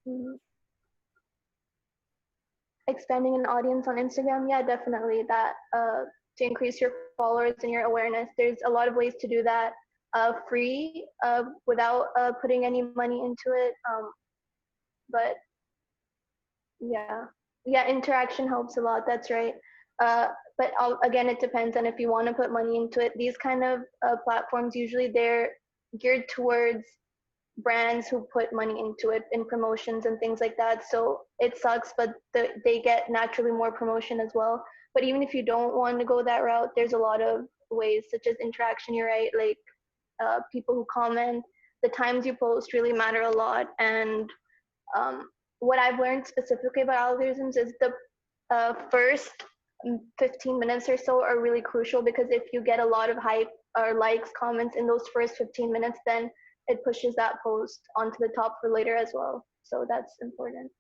Mhm. Expanding an audience on Instagram, yeah, definitely that to increase your followers and your awareness. There's a lot of ways to do that free without putting any money into it. But yeah, yeah, interaction helps a lot. That's right. Uh, but again, it depends on if you want to put money into it. These kind of platforms usually they're geared towards brands who put money into it in promotions and things like that. So it sucks, but they get naturally more promotion as well. But even if you don't want to go that route, there's a lot of ways, such as interaction. You're right, like people who comment, the times you post really matter a lot. And um, what I've learned specifically about algorithms is the first 15 minutes or so are really crucial because if you get a lot of hype or likes, comments in those first 15 minutes, then it pushes that post onto the top for later as well. So that's important.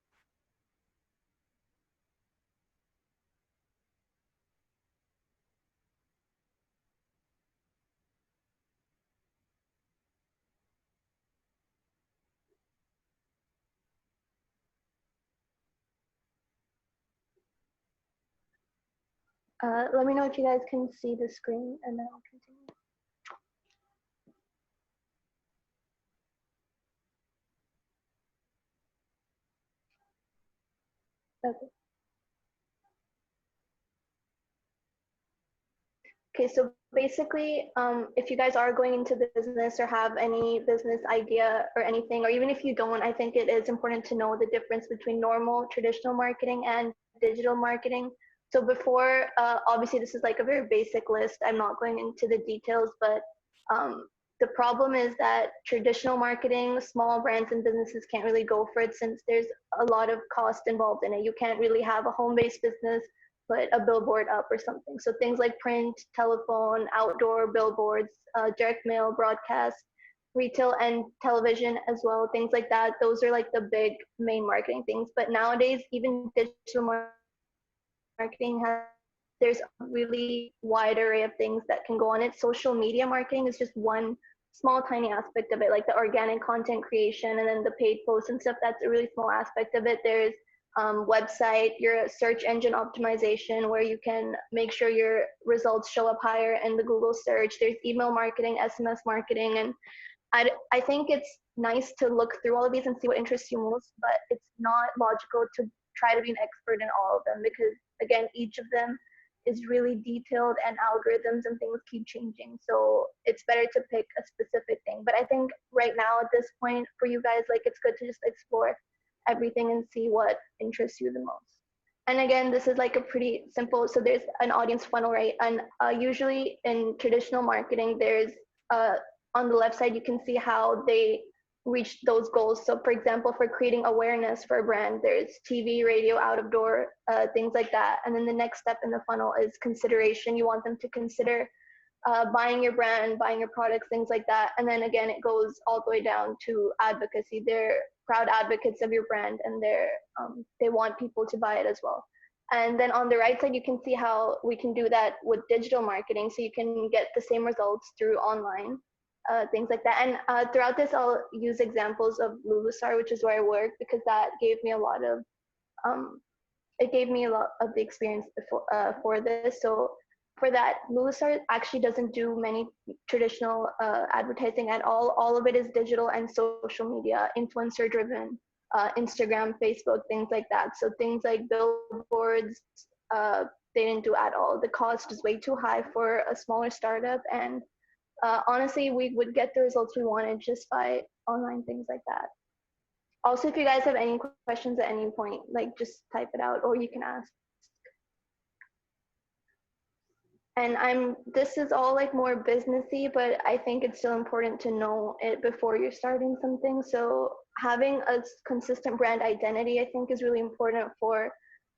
Let me know if you guys can see the screen and then I'll continue. Okay. Okay, so basically, if you guys are going into business or have any business idea or anything, or even if you don't, I think it is important to know the difference between normal traditional marketing and digital marketing. So before, obviously, this is like a very basic list. I'm not going into the details, but the problem is that traditional marketing, small brands and businesses can't really go for it since there's a lot of cost involved in it. You can't really have a home-based business put a billboard up or something. So things like print, telephone, outdoor billboards, direct mail, broadcast, retail and television as well, things like that. Those are like the big main marketing things. But nowadays, even digital marketing has there's a really wide array of things that can go on it. Social media marketing is just one small tiny aspect of it, like the organic content creation and then the paid posts and stuff. That's a really small aspect of it. There's website, your search engine optimization, where you can make sure your results show up higher in the Google search. There's email marketing, SMS marketing, and I think it's nice to look through all of these and see what interests you most, but it's not logical to try to be an expert in all of them because, again, each of them is really detailed and algorithms and things keep changing. So it's better to pick a specific thing. But I think right now at this point for you guys, like it's good to just explore everything and see what interests you the most. And again, this is like a pretty simple, so there's an audience funnel, right? And usually in traditional marketing, there's on the left side, you can see how they reach those goals. So for example, for creating awareness for a brand, there's TV, radio, out of door, things like that. And then the next step in the funnel is consideration. You want them to consider buying your brand, buying your products, things like that. And then again, it goes all the way down to advocacy. They're proud advocates of your brand and they want people to buy it as well. And then on the right side, you can see how we can do that with digital marketing. So you can get the same results through online, things like that. And throughout this, I'll use examples of Lulusar, which is where I work, because that gave me a lot of, it gave me a lot of the experience before, for this. So for that, Lulusar actually doesn't do many traditional advertising at all. All of it is digital and social media, influencer driven, Instagram, Facebook, things like that. So things like billboards, they didn't do at all. The cost is way too high for a smaller startup. And honestly, we would get the results we wanted just by online things like that. Also, if you guys have any questions at any point, like just type it out or you can ask. And this is all like more businessy, but I think it's still important to know it before you're starting something. So having a consistent brand identity, I think, is really important for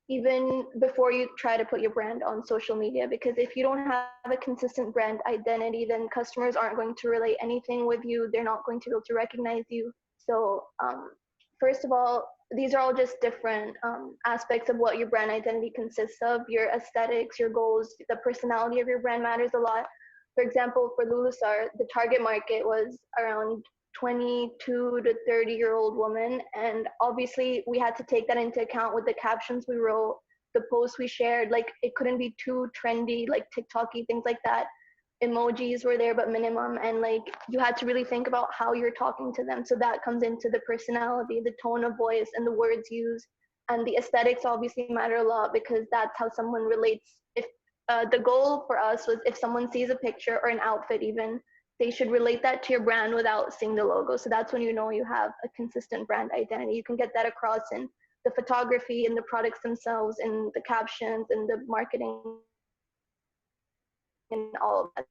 even before you try to put your brand on social media, because if you don't have a consistent brand identity, then customers aren't going to relate anything with you. They're not going to be able to recognize you. So first of all, these are all just different aspects of what your brand identity consists of. Your aesthetics, your goals, the personality of your brand matters a lot. For example, for Lulusar, the target market was around 22 to 30-year-old woman. And obviously, we had to take that into account with the captions we wrote, the posts we shared. Like, it couldn't be too trendy, like TikToky, things like that. Emojis were there, but minimum. And like, you had to really think about how you're talking to them. So that comes into the personality, the tone of voice, and the words used. And the aesthetics obviously matter a lot because that's how someone relates. If the goal for us was if someone sees a picture or an outfit, even they should relate that to your brand without seeing the logo. So that's when you know you have a consistent brand identity. You can get that across in the photography and the products themselves and the captions and the marketing and all of that.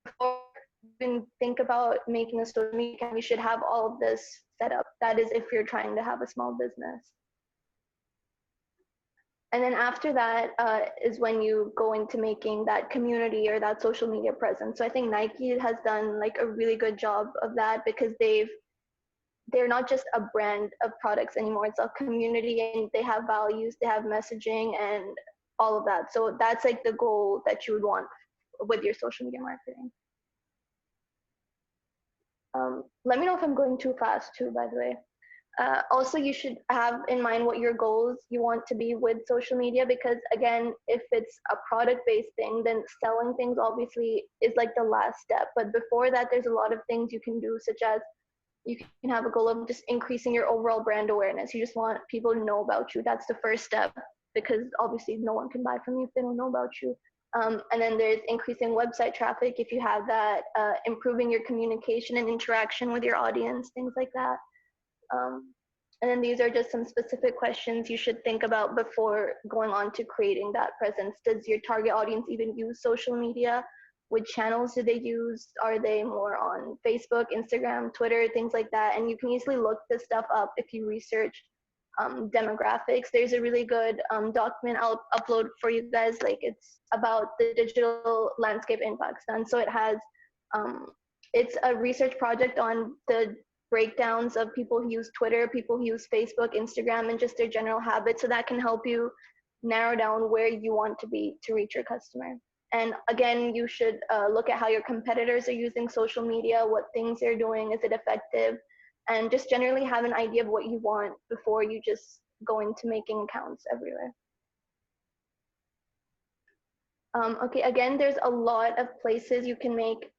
Before you even think about making a social media account, you should have all of this set up. That is if you're trying to have a small business. And then after that is when you go into making that community or that social media presence. So I think Nike has done like a really good job of that because they're not just a brand of products anymore. It's a community and they have values, they have messaging and all of that. So that's like the goal that you would want with your social media marketing. Let me know if I'm going too fast too, by the way. Also, you should have in mind what your goals you want to be with social media because, again, if it's a product based thing, then selling things obviously is like the last step. But before that, there's a lot of things you can do, such as you can have a goal of just increasing your overall brand awareness. You just want people to know about you. That's the first step because obviously no one can buy from you if they don't know about you. And then there's increasing website traffic if you have that, improving your communication and interaction with your audience, things like that. And then these are just some specific questions you should think about before going on to creating that presence. Does your target audience even use social media? Which channels do they use? Are they more on Facebook, Instagram, Twitter, things like that? And you can easily look this stuff up if you research demographics. There's a really good document I'll upload for you guys. Like it's about the digital landscape in Pakistan. So it has, it's a research project on the breakdowns of people who use Twitter, people who use Facebook, Instagram, and just their general habits. So that can help you narrow down where you want to be to reach your customer. And again, you should look at how your competitors are using social media, what things they're doing, is it effective, and just generally have an idea of what you want before you just go into making accounts everywhere. Okay, again, there's a lot of places you can make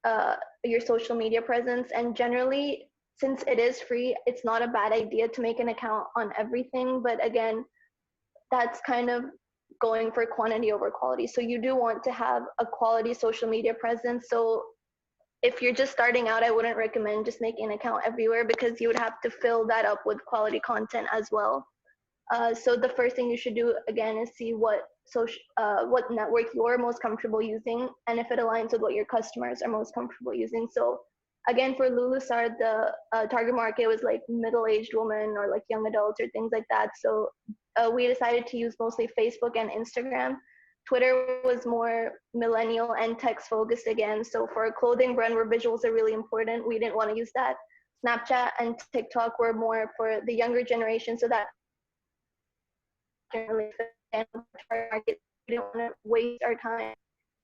your social media presence, and generally, since it is free, it's not a bad idea to make an account on everything, but again, that's kind of going for quantity over quality. So you do want to have a quality social media presence. So if you're just starting out, I wouldn't recommend just making an account everywhere because you would have to fill that up with quality content as well. So the first thing you should do again is see what network you're most comfortable using and if it aligns with what your customers are most comfortable using. So again, for Lulusar, the target market was like middle-aged women or like young adults or things like that. So we decided to use mostly Facebook and Instagram. Twitter was more millennial and text focused again. So for a clothing brand where visuals are really important, we didn't want to use that. Snapchat and TikTok were more for the younger generation. So that generally fit our market. We didn't want to waste our time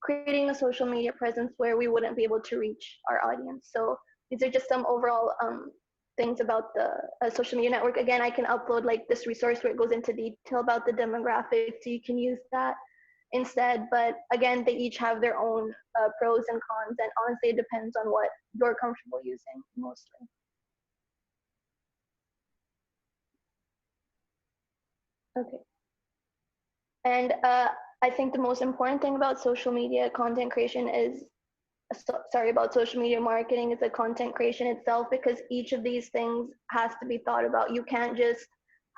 creating a social media presence where we wouldn't be able to reach our audience. So these are just some overall things about the social media network. Again, I can upload like this resource where it goes into detail about the demographics, so you can use that instead. But again, they each have their own pros and cons, and honestly, it depends on what you're comfortable using mostly. Okay. And I think the most important thing about social media content creation is, sorry, about social media marketing is the content creation itself, because each of these things has to be thought about. You can't just,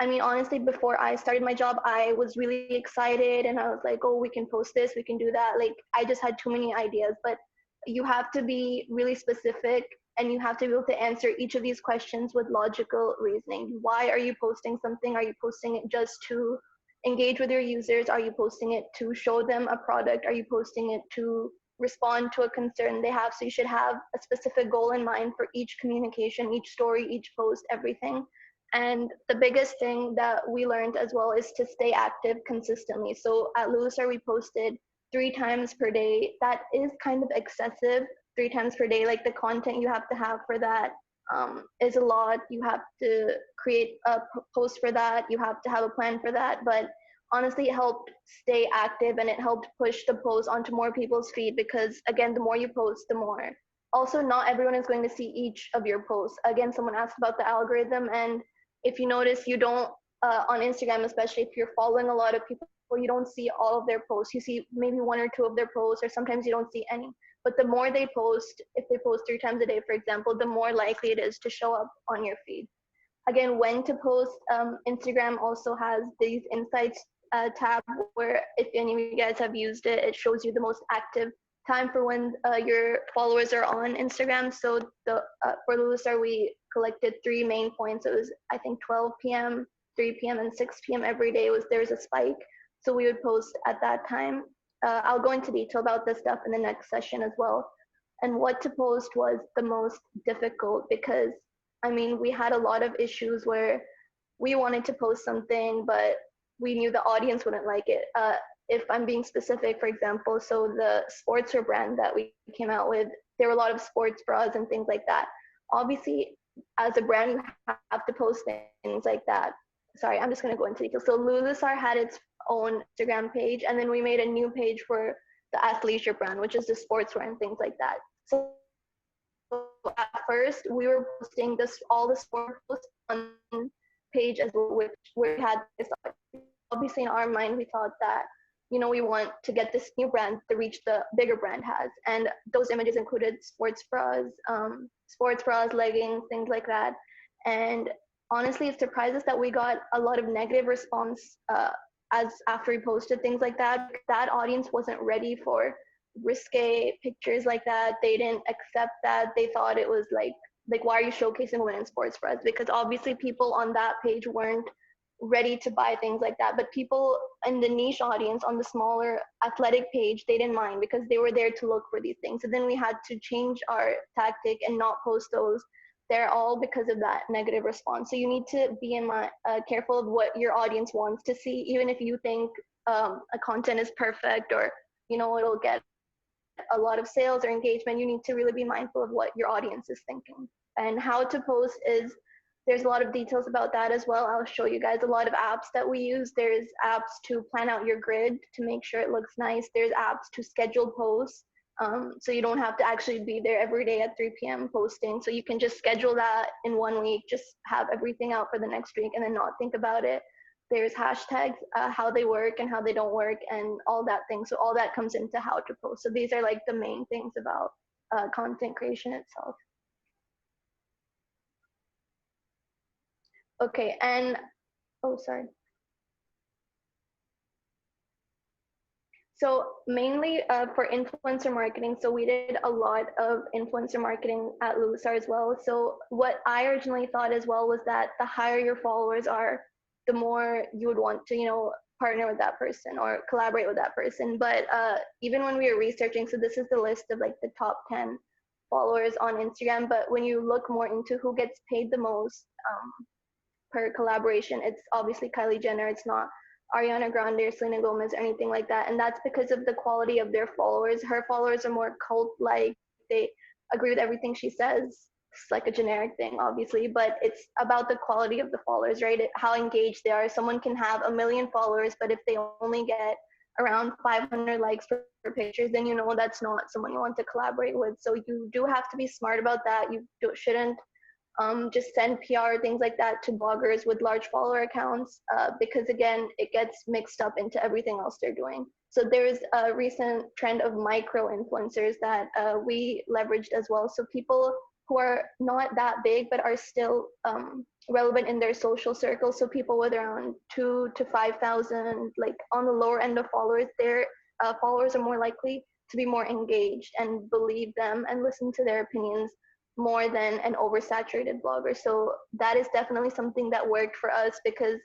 I mean, honestly, before I started my job, I was really excited and I was like, oh, we can post this, we can do that. Like, I just had too many ideas, but you have to be really specific and you have to be able to answer each of these questions with logical reasoning. Why are you posting something? Are you posting it just to engage with your users? Are you posting it to show them a product? Are you posting it to respond to a concern they have? So you should have a specific goal in mind for each communication, each story, each post, everything. And the biggest thing that we learned as well is to stay active consistently. So at Lulusar, we posted 3 times per day. That is kind of excessive, 3 times per day. Like the content you have to have for that is a lot. You have to create a post for that. You have to have a plan for that. But honestly, it helped stay active and it helped push the post onto more people's feed because, again, the more you post, the more. Also, not everyone is going to see each of your posts. Again, someone asked about the algorithm, and if you notice, you don't, on Instagram, especially if you're following a lot of people, you don't see all of their posts. You see maybe one or two of their posts, or sometimes you don't see any. But the more they post, if they post 3 times a day, for example, the more likely it is to show up on your feed. Again, when to post, Instagram also has these insights tab where if any of you guys have used it, it shows you the most active time for when your followers are on Instagram. So for Lulustar, we collected 3 main points. It was, I think, 12 p.m., 3 p.m., and 6 p.m. every day was there's a spike. So we would post at that time. I'll go into detail about this stuff in the next session as well. And what to post was the most difficult because, I mean, we had a lot of issues where we wanted to post something, but we knew the audience wouldn't like it. If I'm being specific, for example, so the sportswear brand that we came out with, there were a lot of sports bras and things like that. Obviously, as a brand, you have to post things like that. Sorry, I'm just going to go into detail. So Lulusar had its own Instagram page, and then we made a new page for the athleisure brand, which is the sportswear and things like that. So at first, we were posting this all the sport posts on page as well, which we had this. Obviously, in our mind, we thought that we want to get this new brand to reach the bigger brand has, and those images included sports bras, leggings, things like that. And honestly, it surprised us that we got a lot of negative response as after we posted things like that. That audience wasn't ready for risque pictures like that. They didn't accept that. They thought it was like why are you showcasing women in sports bras? Because obviously people on that page weren't ready to buy things like that. But people in the niche audience on the smaller athletic page, they didn't mind because they were there to look for these things. So then we had to change our tactic and not post those. They're all because of that negative response. So you need to be careful of what your audience wants to see, even if you think a content is perfect or it'll get a lot of sales or engagement. You need to really be mindful of what your audience is thinking. And how to post is there's a lot of details about that as well. I'll show you guys a lot of apps that we use. There's apps to plan out your grid to make sure it looks nice. There's apps to schedule posts. So you don't have to actually be there every day at 3 p.m. posting. So you can just schedule that in 1 week, just have everything out for the next week and then not think about it. There's hashtags, how they work and how they don't work and all that thing. So all that comes into how to post. So these are like the main things about content creation itself. Okay, and oh, sorry. So mainly for influencer marketing. So we did a lot of influencer marketing at Lulusar as well. So what I originally thought as well was that the higher your followers are, the more you would want to, partner with that person or collaborate with that person. But even when we were researching, so this is the list of like the top 10 followers on Instagram. But when you look more into who gets paid the most per collaboration, it's obviously Kylie Jenner. It's not Ariana Grande or Selena Gomez or anything like that. And that's because of the quality of their followers. Her followers are more cult-like. They agree with everything she says. It's like a generic thing, obviously, but it's about the quality of the followers, right? How engaged they are. Someone can have 1 million followers, but if they only get around 500 likes for pictures, then that's not someone you want to collaborate with. So you do have to be smart about that. You shouldn't just send PR, things like that to bloggers with large follower accounts because, again, it gets mixed up into everything else they're doing. So there's a recent trend of micro influencers that we leveraged as well. So people who are not that big but are still relevant in their social circle. So people with around 2,000 to 5,000, like on the lower end of followers, their followers are more likely to be more engaged and believe them and listen to their opinions more than an oversaturated blogger. So that is definitely something that worked for us because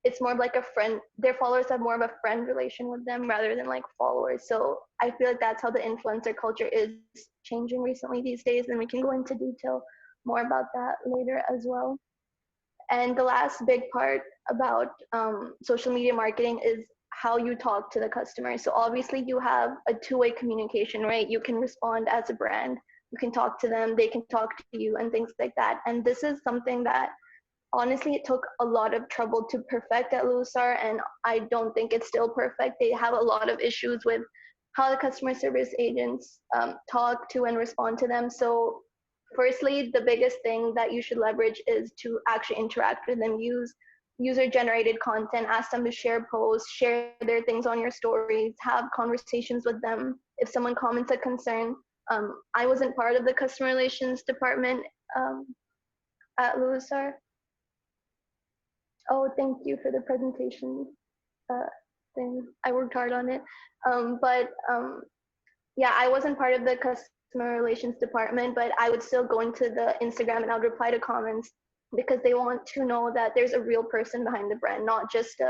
it's more of like a friend. Their followers have more of a friend relation with them rather than like followers. So I feel like that's how the influencer culture is changing recently these days. And we can go into detail more about that later as well. And the last big part about social media marketing is how you talk to the customer. So obviously you have a two-way communication, right? You can respond as a brand you can talk to them, they can talk to you, and things like that. And this is something that honestly it took a lot of trouble to perfect at Lusar, and I don't think it's still perfect. They have a lot of issues with how the customer service agents talk to and respond to them. So firstly, the biggest thing that you should leverage is to actually interact with them. Use user generated content, ask them to share posts, share their things on your stories, have conversations with them. If someone comments a concern, I wasn't part of the customer relations department um, at Lewisar. Oh, thank you for the presentation uh, thing. I worked hard on it. But yeah, I wasn't part of the customer relations department, but I would still go into the Instagram and I would reply to comments because they want to know that there's a real person behind the brand, not just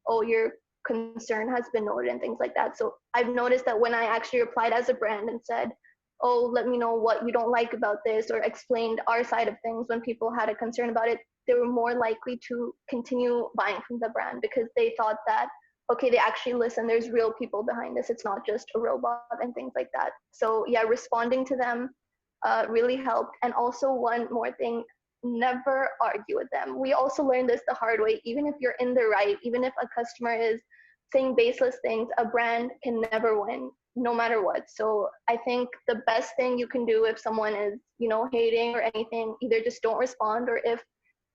oh, your concern has been noted and things like that. So I've noticed that when I actually replied as a brand and said, oh, let me know what you don't like about this, or explained our side of things when people had a concern about it, they were more likely to continue buying from the brand because they thought that, okay, they actually listen, there's real people behind this, it's not just a robot and things like that. So yeah, responding to them really helped. And also one more thing, never argue with them. We also learned this the hard way. Even if you're in the right, even if a customer is saying baseless things, a brand can never win no matter what. So I think the best thing you can do if someone is, hating or anything, either just don't respond, or if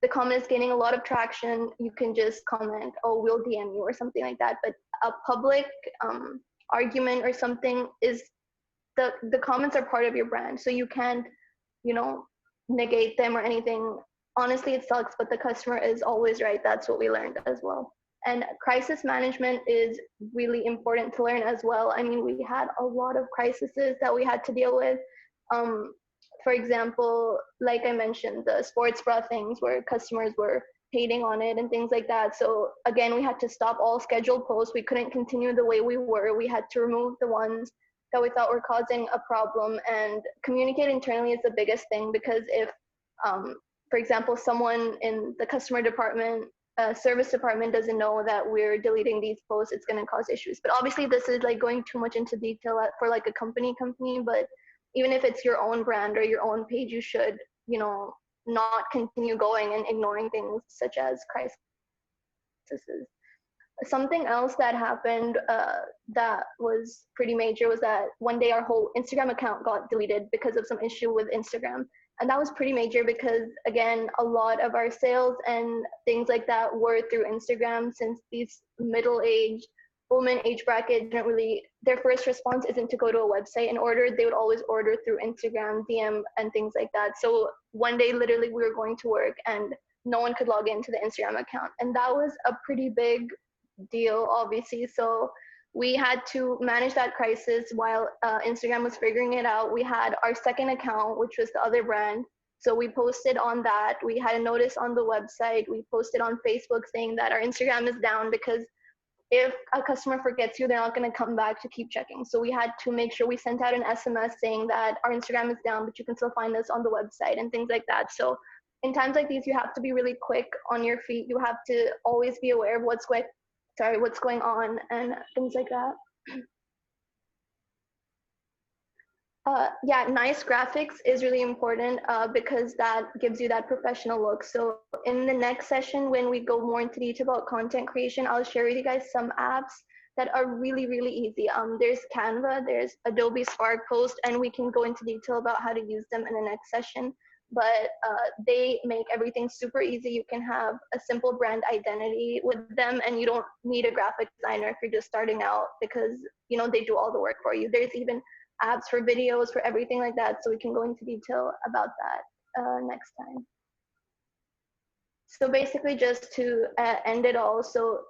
the comment is gaining a lot of traction, you can just comment, oh, we'll DM you or something like that. But a public argument or something is the comments are part of your brand. So you can't, you know, negate them or anything. Honestly, it sucks, but the customer is always right. That's what we learned as well. And crisis management is really important to learn as well. I mean, we had a lot of crises that we had to deal with. Um, for example, like I mentioned, the sports bra things where customers were hating on it and things like that. So again, we had to stop all scheduled posts. We couldn't continue the way we were. We had to remove the ones that we thought were causing a problem, and communicate internally is the biggest thing, because if, for example, someone in the customer department, service department doesn't know that we're deleting these posts, it's going to cause issues. But obviously this is like going too much into detail for like a company, but even if it's your own brand or your own page, you should, not continue going and ignoring things such as crises. Something else that happened that was pretty major was that one day our whole Instagram account got deleted because of some issue with Instagram. And that was pretty major because, again, a lot of our sales and things like that were through Instagram, since these middle-aged women age bracket didn't really, their first response isn't to go to a website and order. They would always order through Instagram, DM, and things like that. So one day, literally, we were going to work and no one could log into the Instagram account. And that was a pretty big deal, obviously. So we had to manage that crisis while Instagram was figuring it out. We had our second account, which was the other brand. So we posted on that. We had a notice on the website. We posted on Facebook saying that our Instagram is down, because if a customer forgets you, they're not going to come back to keep checking. So we had to make sure we sent out an SMS saying that our Instagram is down, but you can still find us on the website and things like that. So in times like these, you have to be really quick on your feet. You have to always be aware of what's going on and things like that. Yeah, nice graphics is really important because that gives you that professional look. So in the next session, when we go more into detail about content creation, I'll share with you guys some apps that are really, really easy. There's Canva, there's Adobe Spark Post, and we can go into detail about how to use them in the next session. But they make everything super easy. You can have a simple brand identity with them, and you don't need a graphic designer if you're just starting out, because they do all the work for you. There's even apps for videos, for everything like that. So we can go into detail about that next time. So basically, just to end it all, so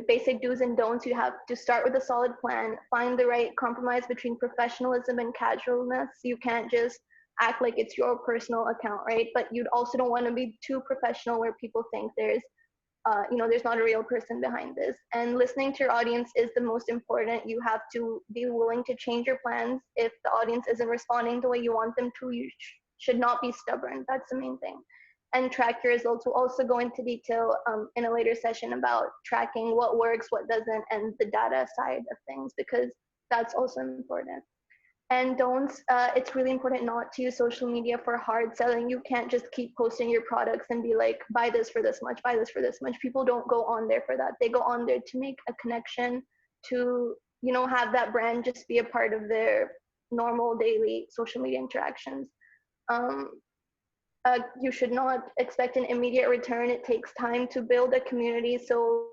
basic do's and don'ts, you have to start with a solid plan, find the right compromise between professionalism and casualness. You can't just act like it's your personal account, right? But you also don't want to be too professional where people think there's not a real person behind this. And listening to your audience is the most important. You have to be willing to change your plans if the audience isn't responding the way you want them to. You should not be stubborn. That's the main thing. And track your results. We'll also go into detail in a later session about tracking what works, what doesn't, and the data side of things, because that's also important. And don't, it's really important not to use social media for hard selling. You can't just keep posting your products and be like, buy this for this much, buy this for this much. People don't go on there for that. They go on there to make a connection, to, you know, have that brand just be a part of their normal daily social media interactions. Um, you should not expect an immediate return. It takes time to build a community. So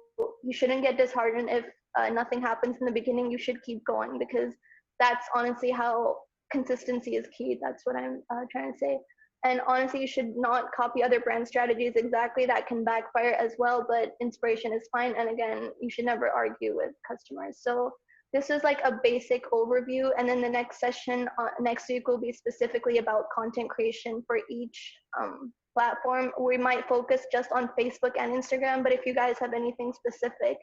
you shouldn't get disheartened if nothing happens in the beginning. You should keep going, because that's honestly how consistency is key. That's what I'm trying to say. And honestly, you should not copy other brand strategies exactly. That can backfire as well, but inspiration is fine. And again, you should never argue with customers. So this is like a basic overview, and then the next session next week will be specifically about content creation for each platform. We might focus just on Facebook and Instagram, but if you guys have anything specific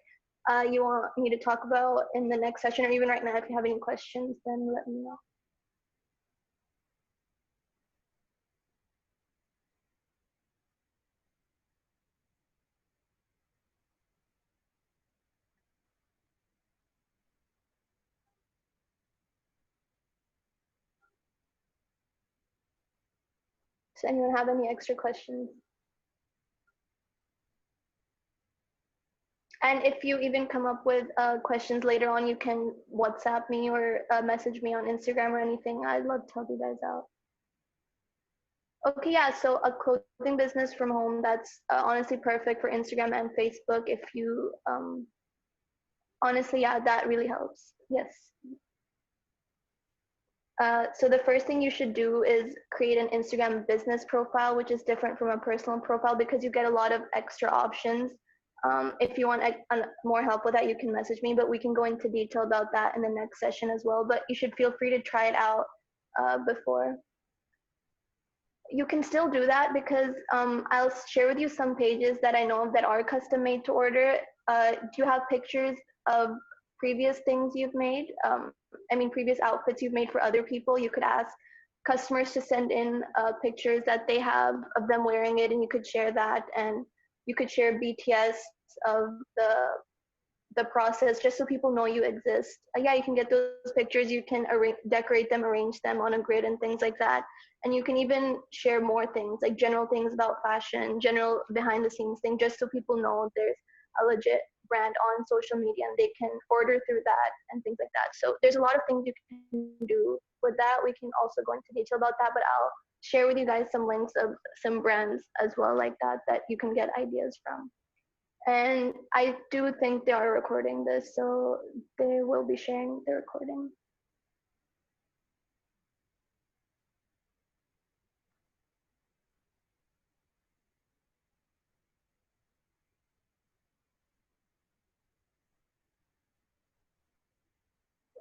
you want me to talk about in the next session, or even right now, if you have any questions, then let me know. Does anyone have any extra questions? And if you even come up with questions later on, you can WhatsApp me or message me on Instagram or anything. I'd love to help you guys out. Okay, yeah, so a clothing business from home, that's honestly perfect for Instagram and Facebook. If you, honestly, yeah, that really helps. Yes. So the first thing you should do is create an Instagram business profile, which is different from a personal profile because you get a lot of extra options. If you want more help with that, you can message me, but we can go into detail about that in the next session as well. But you should feel free to try it out before. You can still do that because I'll share with you some pages that I know of that are custom made to order. Do you have pictures of previous things you've made? I mean, previous outfits you've made for other people? You could ask customers to send in pictures that they have of them wearing it, and you could share that. And you could share BTS of the process just so people know you exist. Yeah, you can get those pictures. You can decorate them, arrange them on a grid and things like that. And you can even share more things, like general things about fashion, general behind the scenes thing, just so people know there's a legit brand on social media and they can order through that and things like that. So there's a lot of things you can do with that. We can also go into detail about that, but I'll share with you guys some links of some brands as well like that that you can get ideas from. And I do think they are recording this, so they will be sharing the recording.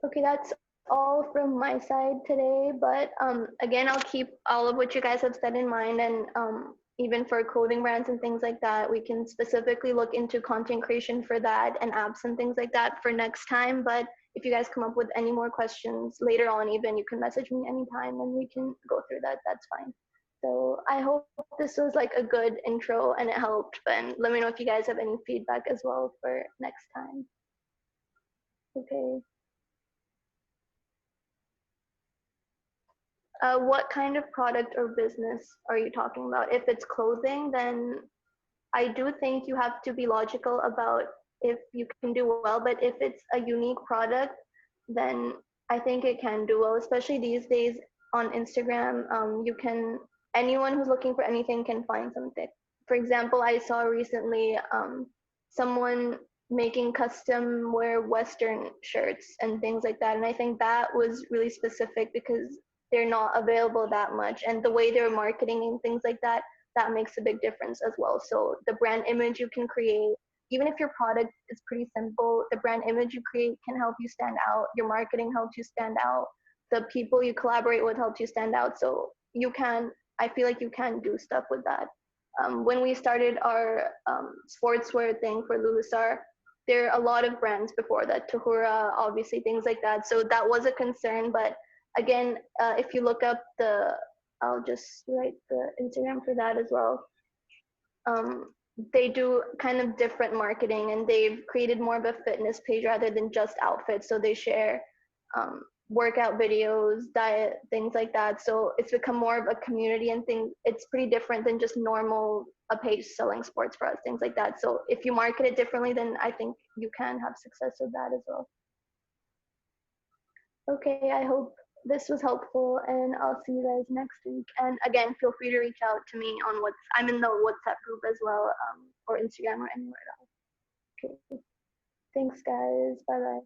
Okay, that's all from my side today. But again, I'll keep all of what you guys have said in mind, and even for clothing brands and things like that, we can specifically look into content creation for that and apps and things like that for next time. But if you guys come up with any more questions later on, even you can message me anytime and we can go through that. That's fine. So I hope this was like a good intro and it helped. And let me know if you guys have any feedback as well for next time. Okay. What kind of product or business are you talking about? If it's clothing, then I do think you have to be logical about if you can do well. But if it's a unique product, then I think it can do well, especially these days on Instagram. You can, anyone who's looking for anything can find something. For example, I saw recently someone making custom wear Western shirts and things like that. And I think that was really specific because they're not available that much. And the way they're marketing and things like that, that makes a big difference as well. So the brand image you can create, even if your product is pretty simple, the brand image you create can help you stand out. Your marketing helps you stand out. The people you collaborate with helps you stand out. So you can, I feel like you can do stuff with that. When we started our sportswear thing for Lulusar, there are a lot of brands before that, Tahura, obviously, things like that. So that was a concern. But again, if you look up I'll just write the Instagram for that as well. They do kind of different marketing and they've created more of a fitness page rather than just outfits. So they share workout videos, diet, things like that. So it's become more of a community and thing. It's pretty different than just normal a page selling sports for us, things like that. So if you market it differently, then I think you can have success with that as well. Okay, I hope this was helpful, and I'll see you guys next week. And again, feel free to reach out to me on I'm in the WhatsApp group as well, or Instagram or anywhere else. Okay. Thanks, guys. Bye bye.